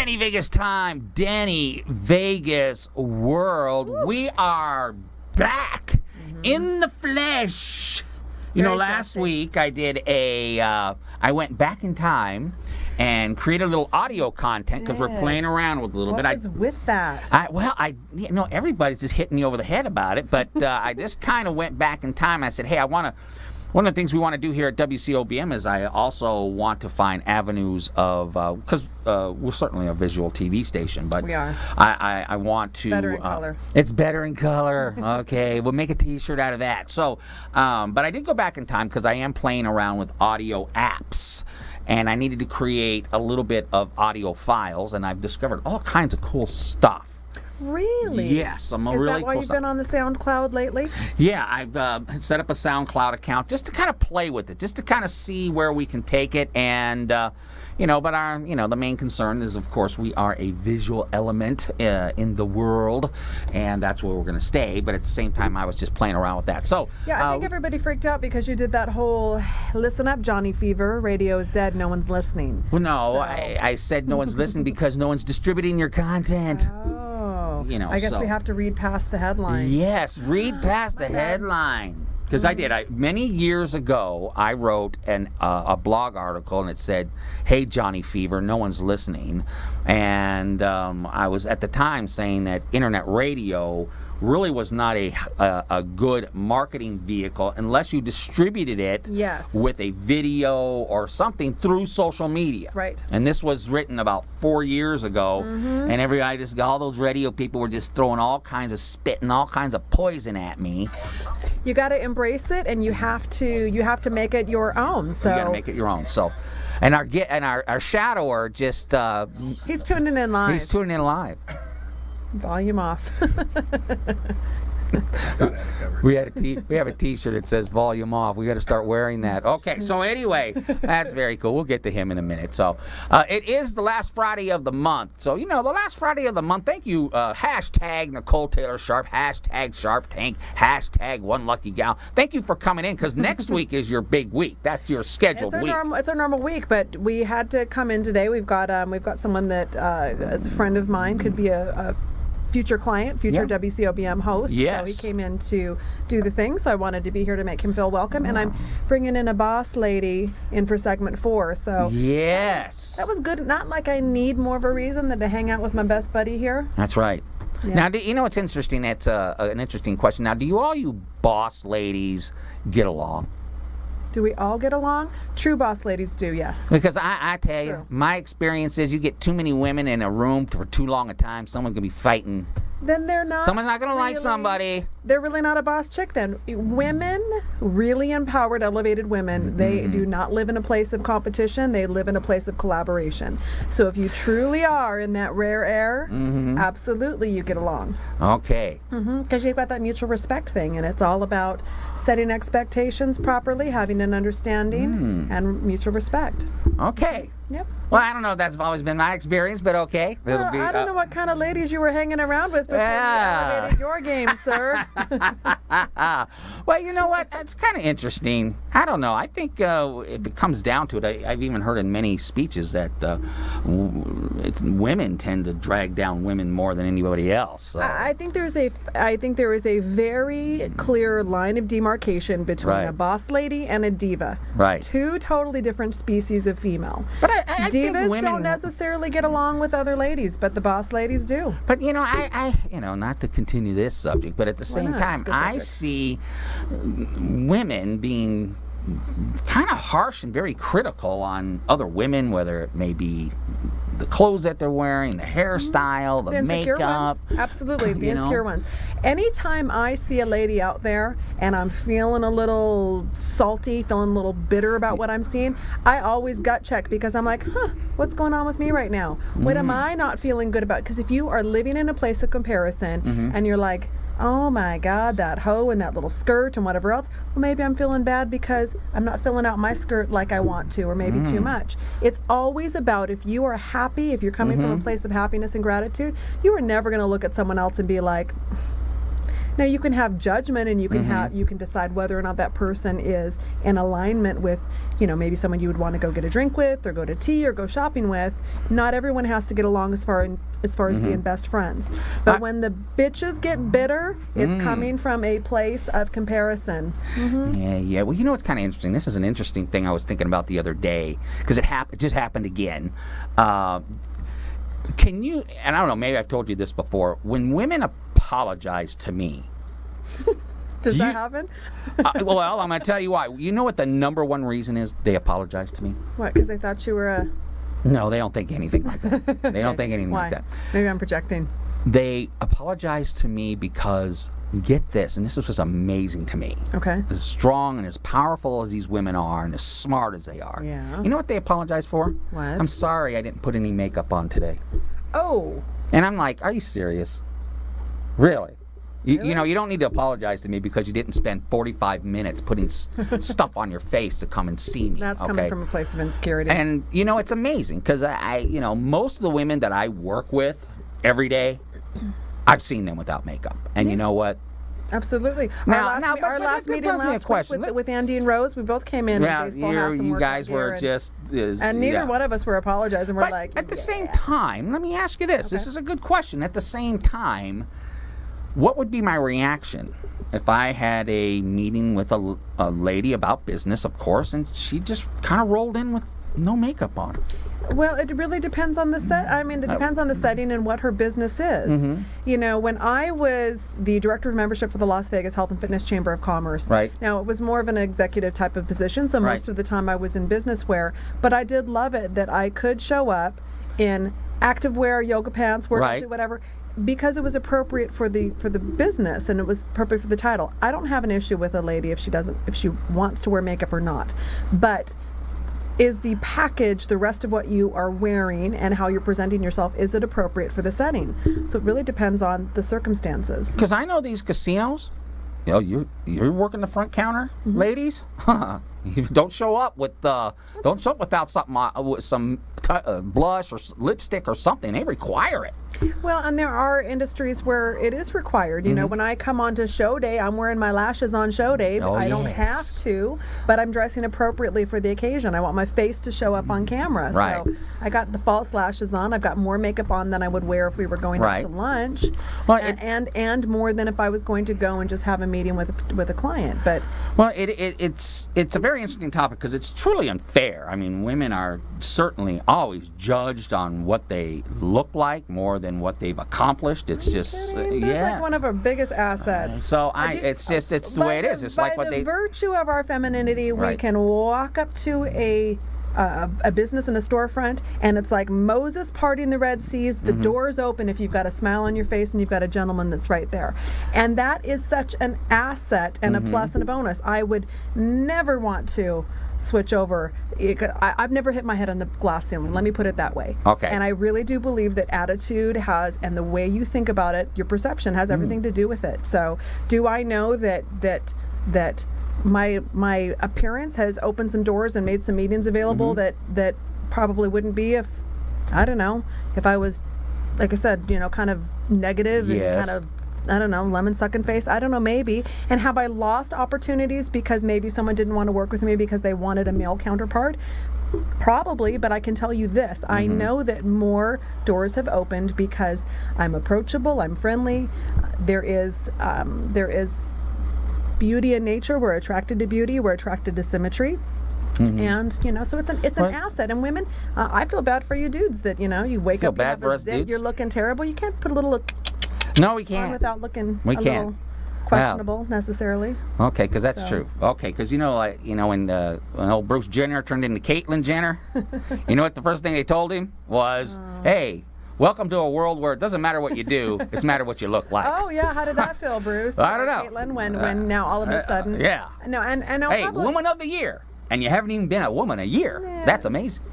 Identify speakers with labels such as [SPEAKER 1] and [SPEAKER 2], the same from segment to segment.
[SPEAKER 1] Danny Vegas time, Danny Vegas world. Woo. We are back in the flesh. You know, last week I did I went back in time and created a little audio content because we're playing around with a little bit.
[SPEAKER 2] What was with that?
[SPEAKER 1] Everybody's just hitting me over the head about it, but I just kind of went back in time. I said, hey, one of the things we want to do here at WCOBM is I also want to find avenues of, because we're certainly a visual TV station, but
[SPEAKER 2] we are.
[SPEAKER 1] I want to.
[SPEAKER 2] Better in color.
[SPEAKER 1] It's better in color. Okay, we'll make a T-shirt out of that. So, but I did go back in time because I am playing around with audio apps. And I needed to create a little bit of audio files, and I've discovered all kinds of cool stuff.
[SPEAKER 2] Really?
[SPEAKER 1] Yes,
[SPEAKER 2] Is that why you've been on the SoundCloud lately?
[SPEAKER 1] Yeah, I've set up a SoundCloud account just to kind of play with it, just to kind of see where we can take it, and but the main concern is, of course, we are a visual element in the world, and that's where we're going to stay. But at the same time, I was just playing around with that. So
[SPEAKER 2] yeah, I think everybody freaked out because you did that whole "listen up, Johnny Fever, radio is dead, no one's listening."
[SPEAKER 1] Well, no, I said no one's listening because no one's distributing your content.
[SPEAKER 2] Oh, I guess we have to read past the headline.
[SPEAKER 1] Yes, read past the headline. Because I did. Many years ago, I wrote a blog article, and it said, "Hey, Johnny Fever, no one's listening." And I was at the time saying that internet radio really was not a good marketing vehicle unless you distributed it with a video or something through social media.
[SPEAKER 2] Right.
[SPEAKER 1] And this was written about 4 years ago, and all those radio people were just throwing all kinds of spit and all kinds of poison at me.
[SPEAKER 2] You got to embrace it, and you have to make it your own. So
[SPEAKER 1] you got to make it your own. So, and our shadower just
[SPEAKER 2] he's tuning in live.
[SPEAKER 1] He's tuning in live.
[SPEAKER 2] Volume off.
[SPEAKER 1] We have a T-shirt that says "Volume Off." We got to start wearing that. Okay, so anyway, that's very cool. We'll get to him in a minute. So it is the last Friday of the month. So the last Friday of the month. Thank you. Hashtag Nicole Taylor Sharp. Hashtag Sharp Tank. Hashtag One Lucky Gal. Thank you for coming in because next week is your big week. That's your scheduled week.
[SPEAKER 2] It's our normal week, but we had to come in today. We've got someone that is a friend of mine, could be a future client, future WCOBM host.
[SPEAKER 1] Yes.
[SPEAKER 2] So he came in to do the thing, so I wanted to be here to make him feel welcome. And I'm bringing in a boss lady in for segment 4. So
[SPEAKER 1] yes,
[SPEAKER 2] that was good. Not like I need more of a reason than to hang out with my best buddy here.
[SPEAKER 1] That's right.
[SPEAKER 2] Yeah.
[SPEAKER 1] Now, what's interesting? That's an interesting question. Now, do you boss ladies get along?
[SPEAKER 2] Do we all get along? True boss ladies do, yes.
[SPEAKER 1] Because I tell you, my experience is you get too many women in a room for too long a time, someone's going to be fighting.
[SPEAKER 2] Then they're not.
[SPEAKER 1] Someone's not going to like somebody.
[SPEAKER 2] They're really not a boss chick then. Women, really empowered, elevated women, they do not live in a place of competition. They live in a place of collaboration. So if you truly are in that rare air, absolutely you get along.
[SPEAKER 1] Okay.
[SPEAKER 2] Because you've got that mutual respect thing, and it's all about setting expectations properly, having an understanding, and mutual respect.
[SPEAKER 1] Okay.
[SPEAKER 2] Yep.
[SPEAKER 1] Well, I don't know if that's always been my experience, but okay.
[SPEAKER 2] Well, I don't know what kind of ladies you were hanging around with before you elevated your game, sir.
[SPEAKER 1] Well, you know what? It's kind of interesting. I don't know. I think if it comes down to it, I've even heard in many speeches that women tend to drag down women more than anybody else. So.
[SPEAKER 2] I think there is a very clear line of demarcation between a boss lady and a diva.
[SPEAKER 1] Right.
[SPEAKER 2] Two totally different species of female.
[SPEAKER 1] But I think
[SPEAKER 2] divas
[SPEAKER 1] women
[SPEAKER 2] don't necessarily get along with other ladies, but the boss ladies do.
[SPEAKER 1] But I not to continue this subject, but at the same time, I see women being kind of harsh and very critical on other women, whether it may be the clothes that they're wearing, the hairstyle, the makeup.
[SPEAKER 2] Ones. Absolutely, the insecure ones. Anytime I see a lady out there and I'm feeling a little salty, feeling a little bitter about what I'm seeing, I always gut check because I'm like, what's going on with me right now? What am I not feeling good about? Because if you are living in a place of comparison and you're like, oh my God, that hoe and that little skirt and whatever else, well, maybe I'm feeling bad because I'm not filling out my skirt like I want to, or maybe too much. It's always about, if you are happy, if you're coming from a place of happiness and gratitude, you are never going to look at someone else and be like, Now you can have judgment, and you can decide whether or not that person is in alignment with, maybe someone you would want to go get a drink with, or go to tea, or go shopping with. Not everyone has to get along as far as being best friends. But when the bitches get bitter, it's coming from a place of comparison.
[SPEAKER 1] Yeah. Well, it's kind of interesting. This is an interesting thing I was thinking about the other day, because it just happened again. Can you, and I don't know, maybe I've told you this before, when women apologize to me.
[SPEAKER 2] Does that happen?
[SPEAKER 1] Well, I'm going to tell you why. You know what the number one reason is they apologize to me?
[SPEAKER 2] What, because they thought you were a...
[SPEAKER 1] No, they don't think anything like that. They don't think anything
[SPEAKER 2] Why?
[SPEAKER 1] like that.
[SPEAKER 2] Maybe I'm projecting.
[SPEAKER 1] They apologize to me because, get this, and this was just amazing to me.
[SPEAKER 2] Okay.
[SPEAKER 1] As strong and as powerful as these women are, and as smart as they are.
[SPEAKER 2] Yeah.
[SPEAKER 1] You know what they apologize for?
[SPEAKER 2] What?
[SPEAKER 1] I'm sorry I didn't put any makeup on today.
[SPEAKER 2] Oh.
[SPEAKER 1] And I'm like, are you serious? Really? You don't need to apologize to me because you didn't spend 45 minutes putting stuff on your face to come and see me.
[SPEAKER 2] That's coming from a place of insecurity.
[SPEAKER 1] And, it's amazing because most of the women that I work with every day, I've seen them without makeup. And you know what?
[SPEAKER 2] Absolutely.
[SPEAKER 1] Now,
[SPEAKER 2] our last meeting last week with Andy and Rose, we both came in with baseball hats and
[SPEAKER 1] you
[SPEAKER 2] worked
[SPEAKER 1] guys
[SPEAKER 2] out
[SPEAKER 1] were
[SPEAKER 2] here,
[SPEAKER 1] just...
[SPEAKER 2] and neither one of us were apologizing. We're
[SPEAKER 1] but at the same time, let me ask you this. Okay. This is a good question. At the same time, what would be my reaction if I had a meeting with a lady about business, of course, and she just kind of rolled in with no makeup on?
[SPEAKER 2] Well, it really depends on the it depends on the setting and what her business is. When I was the director of membership for the Las Vegas Health and Fitness Chamber of Commerce,
[SPEAKER 1] right.
[SPEAKER 2] Now it was more of an executive type of position, so most of the time I was in business wear, but I did love it that I could show up in activewear, yoga pants, workout suit, whatever, because it was appropriate for the business and it was appropriate for the title. I don't have an issue with a lady if she wants to wear makeup or not, but is the package, the rest of what you are wearing and how you're presenting yourself, is it appropriate for the setting? So it really depends on the circumstances.
[SPEAKER 1] Because I know these casinos, you're working the front counter, ladies. You don't show up without something, with some blush or lipstick or something. They require it.
[SPEAKER 2] Well, and there are industries where it is required. When I come on to show day, I'm wearing my lashes on show day. But I don't have to, but I'm dressing appropriately for the occasion. I want my face to show up on camera.
[SPEAKER 1] Right.
[SPEAKER 2] So I got the false lashes on. I've got more makeup on than I would wear if we were going out to lunch. Well, and more than if I was going to go and just have a meeting with a client. But
[SPEAKER 1] it's a very interesting topic because it's truly unfair. I mean, women are certainly always judged on what they look like more than what they've accomplished. It's just
[SPEAKER 2] That's like one of our biggest assets.
[SPEAKER 1] It's the way it is. It's like what they...
[SPEAKER 2] By the virtue of our femininity, we can walk up to a business in a storefront, and it's like Moses parting the Red Seas. The door's open if you've got a smile on your face and you've got a gentleman that's right there. And that is such an asset and a plus and a bonus. I would never want to switch over. I've never hit my head on the glass ceiling, let me put it that way.
[SPEAKER 1] Okay.
[SPEAKER 2] And I really do believe that attitude and the way you think about it, your perception has everything to do with it. So do I know that my appearance has opened some doors and made some meetings available that probably wouldn't be if I was, like I said, kind of negative and kind of, lemon sucking face. I don't know, maybe. And have I lost opportunities because maybe someone didn't want to work with me because they wanted a male counterpart? Probably, but I can tell you this. I know that more doors have opened because I'm approachable, I'm friendly. There is beauty in nature. We're attracted to beauty. We're attracted to symmetry. And so it's an asset. And women, I feel bad for you dudes that you wake up, you're looking terrible. You can't put a little...
[SPEAKER 1] No, we can't.
[SPEAKER 2] Without looking
[SPEAKER 1] little
[SPEAKER 2] questionable necessarily.
[SPEAKER 1] Okay, because that's true. Okay, because when old Bruce Jenner turned into Caitlyn Jenner, you know what the first thing they told him was, "Hey, welcome to a world where it doesn't matter what you do, it's matter what you look like."
[SPEAKER 2] Oh yeah, how did that feel, Bruce?
[SPEAKER 1] I don't know.
[SPEAKER 2] Caitlyn, when now all of a sudden, no, and
[SPEAKER 1] hey, Woman of the Year. And you haven't even been a woman a year. Yeah. That's amazing.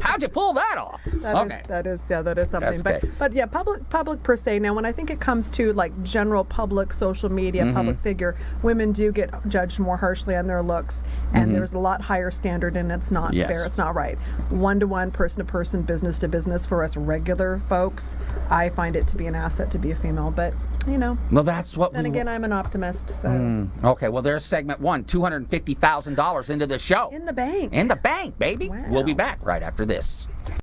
[SPEAKER 1] How'd you pull that off?
[SPEAKER 2] That is something.
[SPEAKER 1] That's
[SPEAKER 2] but yeah, public per se. Now, when I think it comes to like general public, social media, public figure, women do get judged more harshly on their looks, and there's a lot higher standard, and it's not fair. It's not right. 1-to-1, person-to-person, business-to-business for us regular folks, I find it to be an asset to be a female. But you know.
[SPEAKER 1] Well, that's what
[SPEAKER 2] Then
[SPEAKER 1] we
[SPEAKER 2] again, I'm an optimist. So
[SPEAKER 1] Okay, well, there's segment one, $250,000 into the show.
[SPEAKER 2] in the bank.
[SPEAKER 1] In the bank, baby.
[SPEAKER 2] Wow.
[SPEAKER 1] We'll be back right after this.